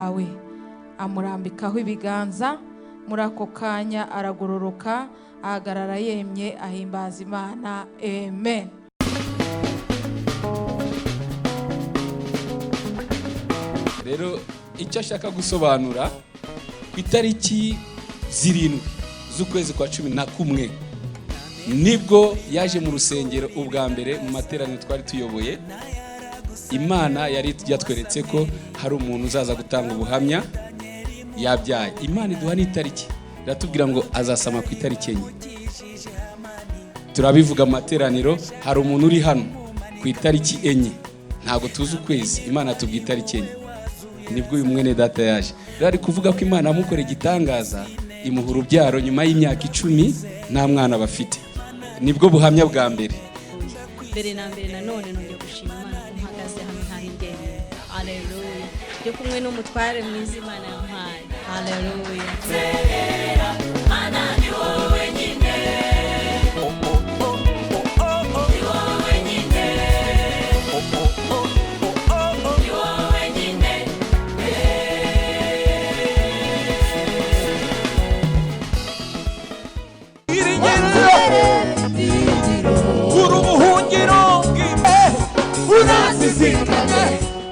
awe amurambikaho ibiganza. Muri ako kanya aragororoka, ahagarara yemye, ahimbaza Imana. Amen. Rero icyo ashaka gusobanura ku itariki 7 z'ukwezi kwa 11 nibwo yaje mu rusengero ubwa mbere mu materaniro twari tuyoboye. Imana yari yatweretse ko hari umuntu uzaza gutanga ubuhamya yabyaye. Imana iduha n'itariki, iratubwira ngo azasama ku itariki enye. Turabivuga mu materaniro, hari umuntu uri hano ku itariki enye, ntabwo tuzi ukwezi. Imana tubwira itariki enye, nibwo uyu mwene data yaje. Rero ari kuvuga ko Imana amukora igitangaza, imuha urubyaro nyuma y'imyaka 10 nta mwana bafite. Nibwo buhamya bwa mbere. Mbere na mbere nanone nongeye gushima Imana ko mpagaze hamwe hari ngene. Haleluya. Yo kumwe n'umutware mwiza Imana yampaye. Haleluya. Mana ni wowe nyine.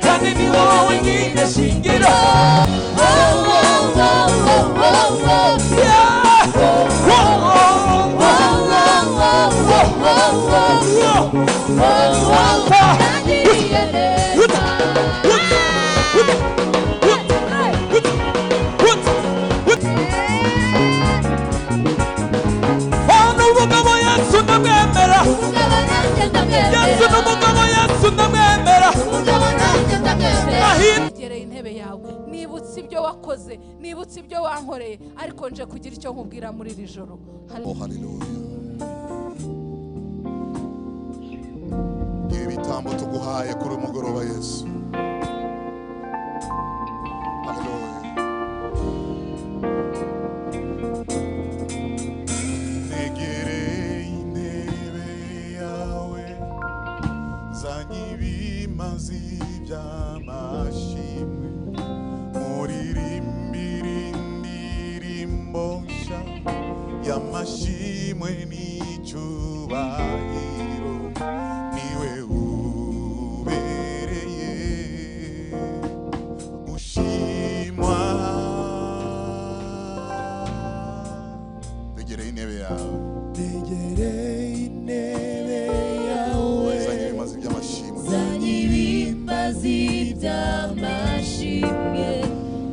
Kandi ni wowe nyine shingiro. Umugabo Yesu ndamwemera, Yesu n'umugabo Yesu ndamwemera. Gereye intebe yawe, nibutse ibyo wakoze, nibutse ibyo wankoreye, ariko nje kugira icyo nkubwira muri iri joro. Haleluya. Ibitambo tuguhaye kuri mugoroba Yesu. Haleluya. Negereye intebe yawe, zanye ibimazi by'amashimwe, muririmbira indirimbo nshya y'amashimwe n'icyubahiro. Niwe ubereye gushimwa. Negereye intebe yawe, negereye intebe yawe, zanye ibimazi by'amashimwe, Zanye ibimazi by'amashimwe,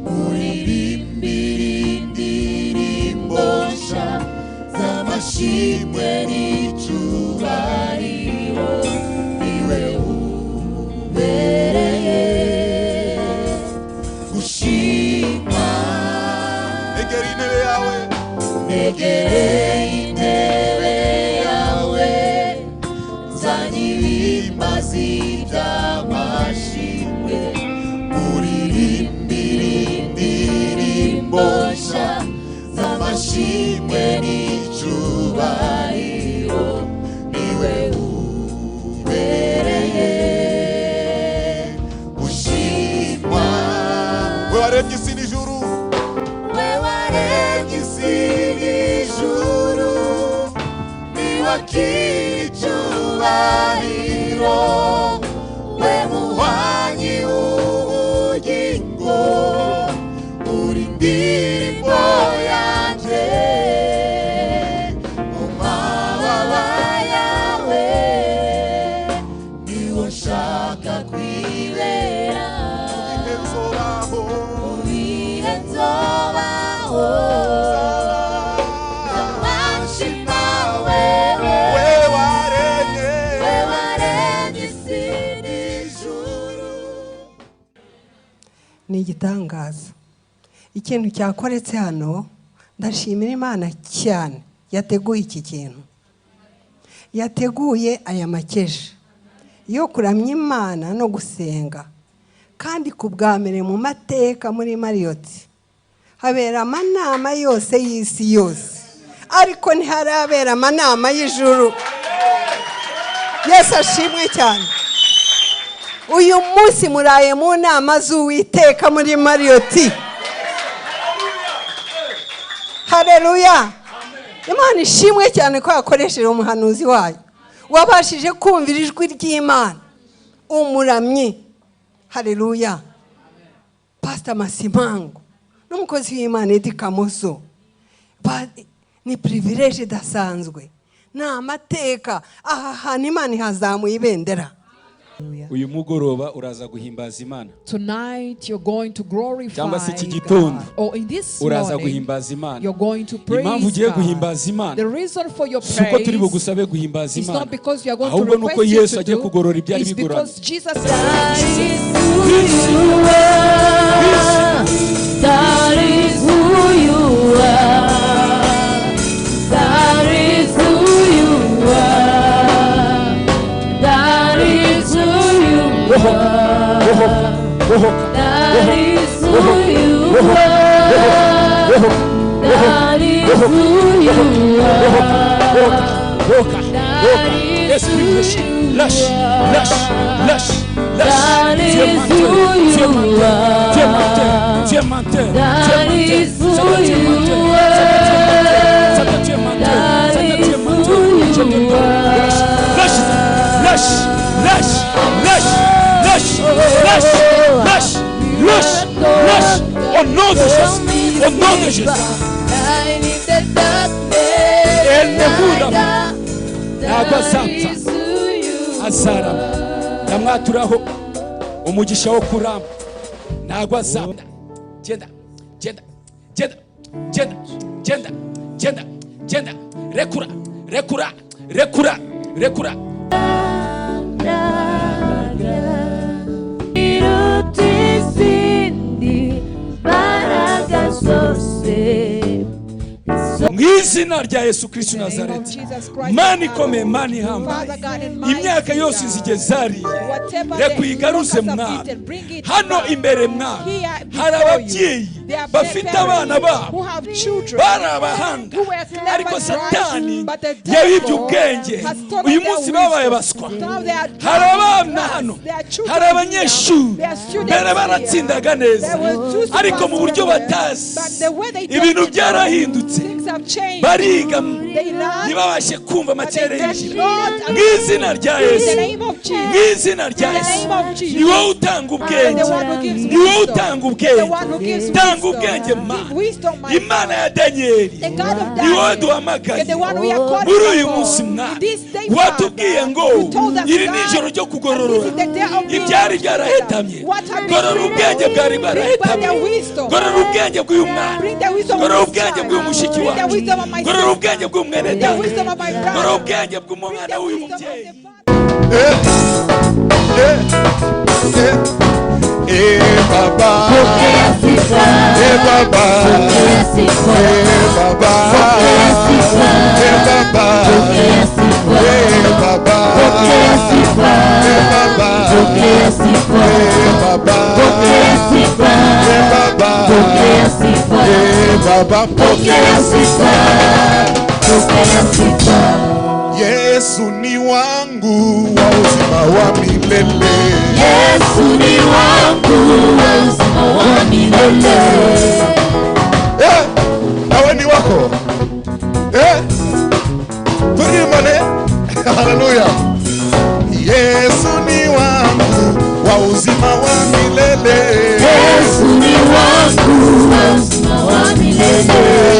muririmbira indirimbo nshya z'amashimwe n'icyubahiro. Niwe ubereye gushimwa. negereye intebe yawe, Negereye intebe yawe, zanye ibimazi by'amashimwe, muririmbira indirimbo nshya z'amashimwe n'icyubahiro. Niwe ubereye gushimwa. we warebye isi n'ijuru, We waremye isi n'ijuru, niwakira icyubahiro. We muhwanyi w'ubugingo, uri indirimbo yanjye. Mu mababa yawe niho nshaka kwibera. nzobaho Bihe nzobaho, amashima wewe. we waremye. We waremye isi n'ijuru. Ni igitangaza. Ikintu cyakoretse hano, ndashimira Imana cyane yateguye iki kintu. Yateguye aya makeje yo kuramya Imana no gusenga. Kandi ku bwa mbere mu mateka muri Marriott habera amanama yose y'isi yose, ariko ntiharabera amanama y'ijuru. Yesu ashimwe cyane. uyu munsi muraye mu nama z'Uwiteka muri Marriott. Haleluya. Imana ishimwe cyane ko yakoresheje umuhanuzi wayo wabashije kumvira ijwi ry'Imana, umuramyi. Haleluya. Pastor Masimango n'umukozi w'Imana Edi Kamoso, ni privilege idasanzwe, ni amateka. aha hantu Imana ihazamuye ibendera. uyu mugoroba uraza guhimbaza Imana. Tonight you're going to glorify cyangwa se iki gitondo God. Or in this uraza morning guhimbaza Imana. you're going to praise impamvu ugiye God. guhimbaza Imana The reason for your si uko turi praise bugusabe guhimbaza is Imana, not because you are going to ahubwo nuko request you Yesu to agiye do. kugorora ibyari It's bigoranye. because Jesus That is who you are. That is who you are. That is who you are. That is who you are. That is who you are. Yes, lâche. That is who you are. Tu es menteur. That is who you are. That is who you Lâche. Au nom de Jésus. Au nom de Jésus. Elle ne mourra. Ntabwo azapfa. Azarama. Ndamwaturaho umugisha wo kuramba. Ntabwo azapfa. Genda. Rekura. Mu izina rya Yesu Kristo Nazareti, Mana ikomeye, Mana ihambaye, imyaka yose izigeze hariya, reka uyigaruze Mwana. Hano imbere Mwana hari ababyeyi bafite abana babo bari abahanga, ariko Satani yabibye ubwenge. Uyu munsi babaye baswa. Hari abana hano, hari abanyeshuri mbere baratsindaga neza, ariko mu buryo batazi ibintu byarahindutse. Bariga ntibabashe kumva amatere y'ijuru. Mu izina rya Yesu, mu izina rya Yesu, ni wowe utanga ubwenge, ni wowe utanga ubwenge. Tanga ubwenge Mana, Imana ya Danieli, ni wowe duhamagaye muri uyu munsi Mwana. Watubwiye ngo iri ni ijoro ryo kugororora ibyari byarahetamye. Gorora ubwenge bwari bwarahetamye, gorora ubwenge bw'uyu mwana, gorora ubwenge bw'uyu mushiki wacu, gorora ubwenge bw'umwene data, gorora ubwenge bw'umwana w'uyu mubyeyi. Baba, Baba, Yesu ni wangu wa uzima wa milele. Yesu ni wangu wa uzima wa milele. Nawe ni wako. Tuimane. Haleluya. Yesu ni wangu wa uzima wa milele. Yesu ni wangu wa uzima wa milele.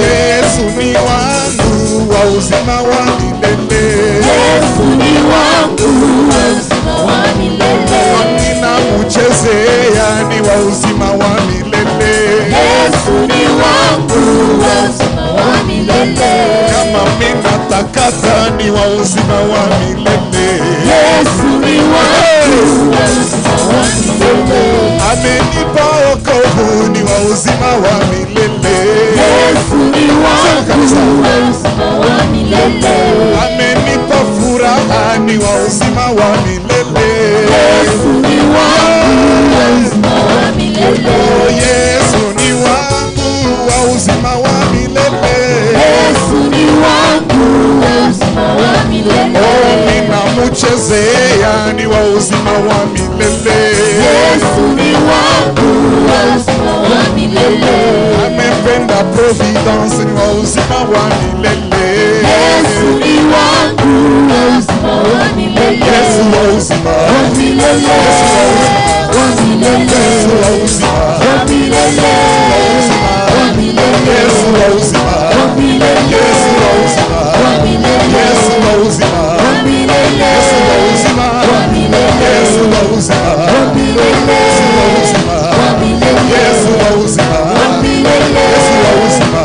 Yesu ni wangu wa uzima wa milele. Yesu ni wangu wa uzima wa milele. Ninamuchezea ni wa uzima wa milele. Yesu ni wangu wa uzima wa milele. Kama mimi natakata ni wa uzima wa milele. Yesu ni wangu wa uzima wa milele. Amenipa wokovu ni wa uzima wa milele. Yesu ni wangu wa uzima wa milele. Amenipa furaha ni wa uzima wa milele. Yesu ni wangu wa uzima wa milele. Yesu ni wangu wa uzima wa milele. Yesu ni wangu wa uzima wa milele. Ninamuchezea ni wa uzima wa milele. Yesu ni wangu wa uzima wa milele. Amependa providence ni wa uzima wa milele. Yesu ni wangu wa uzima wa milele. Yesu wa uzima wa milele. Wa milele. Yesu wa uzima wa milele. Wa milele. Yesu wa uzima wa milele. Yesu wa uzima wa milele. Yesu wa uzima wa milele. Yesu wa uzima wa milele. Yesu wa uzima wa milele. Yesu wa uzima wa milele. Yesu wa uzima.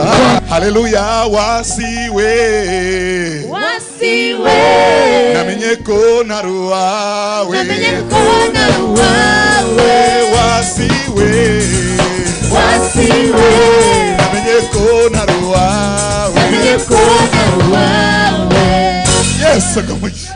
Haleluya. Wasiwe Wasiwe namenye ko naruwawe. namenye ko naruwawe. Wasiwe Wasiwe namenye ko naruwawe. namenye ko naruwawe. Yes, agamwisha.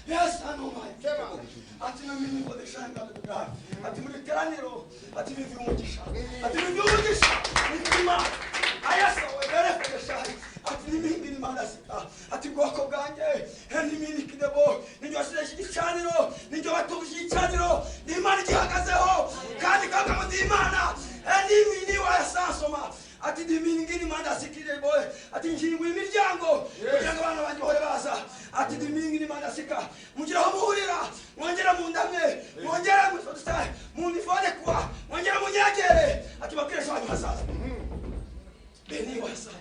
Yes, I know my God. Ati na mimi kwa deshanga kwa ati mliteraniro ati mimi umugisha ati mimi umugisha nikima ayasa webere kwa ati mimi ngini mandasika ati bwoko bwanje ni mimi kidebo ninjo ashishi chaniro ninjo watushi chaniro ni imana gihagazeho kandi kaka mu imana ni mimi wasasoma ati dimini ngini mandasikire boy ati njingwe imiryango kugira ngo abana banje hore baza ati dimini ngini mandasika mugira ho muhurira mwongera mundamye mwongera mufotsa munifone kwa mwongera munyagere ati bakire shwa hasaza beni wasa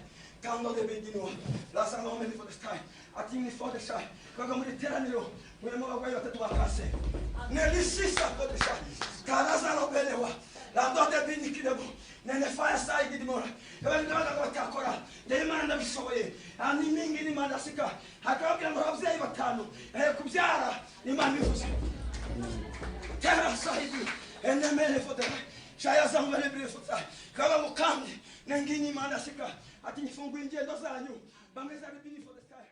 kando de begino la sama mimi fotsa ati ni fotsa kwa muri teraniro mwema bagwayi batatu bakase nelisisa fotsa karaza no belewa la ndote bini kidebo nene fire side dimora kabani ndabaka batakora ndema ndabishoboye ani mingi ni mandasika hakabwira ngo abavyeyi batanu kubyara imana bivuze tera side ene mele fote shaya zangu mele bifuta kaba mukandi nengini mandasika ati nifungu ingendo zanyu bameza bibini for the sky.